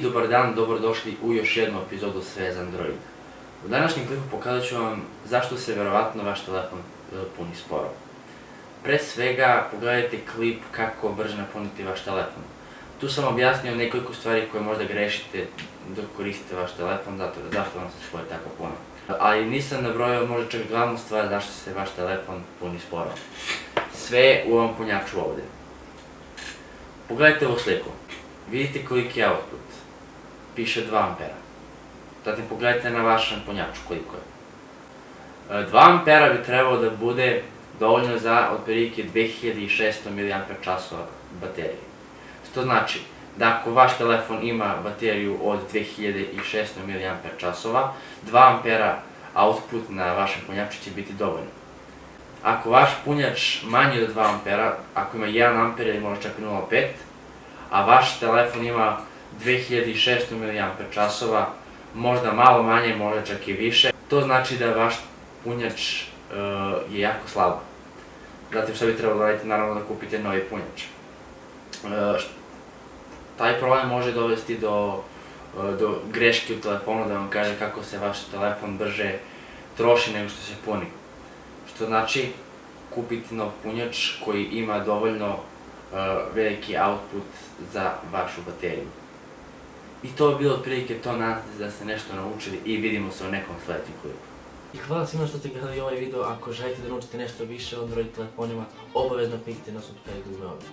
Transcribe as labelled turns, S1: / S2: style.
S1: dobar dan, dobrodošli u još jednu epizodu Sve za Android. U današnjem klipu pokazat ću vam zašto se verovatno vaš telefon puni sporo. Pre svega pogledajte klip kako brže napuniti vaš telefon. Tu sam objasnio nekoliko stvari koje možda grešite dok koristite vaš telefon, zašto vam se spoje tako puno. Ali nisam nabrojao možda čak glavnu stvar zašto se vaš telefon puni sporo. Sve u ovom punjaču ovdje. Pogledajte ovu sliku. Vidite koliki je output. Piše 2 ampera. Zatim pogledajte na vašem punjaču koliko je. 2 ampera bi trebalo da bude dovoljno za otprilike 2600 mAh baterije. Što znači da ako vaš telefon ima bateriju od 2600 mAh, 2 ampera output na vašem punjaču će biti dovoljno. Ako vaš punjač manji od 2 ampera, ako ima 1 amper ili možda čak 0,5, a vaš telefon ima 2600 mAh, možda malo manje, možda čak i više, to znači da vaš punjač je jako slab. Zatim što bi trebalo da radite, naravno da kupite novi punjač. Taj problem može dovesti do greške u telefonu, da vam kaže kako se vaš telefon brže troši nego što se puni. Što znači kupiti nov punjač koji ima dovoljno veliki output za vašu bateriju. I to je bilo otprilike to, nadam se da ste nešto naučili i vidimo se u nekom sledećem klipu.
S2: I hvala svima što ste gledali ovaj video. Ako želite da naučite nešto više o Android telefonima, obavezno kliknite na subscribe dugme ovdje.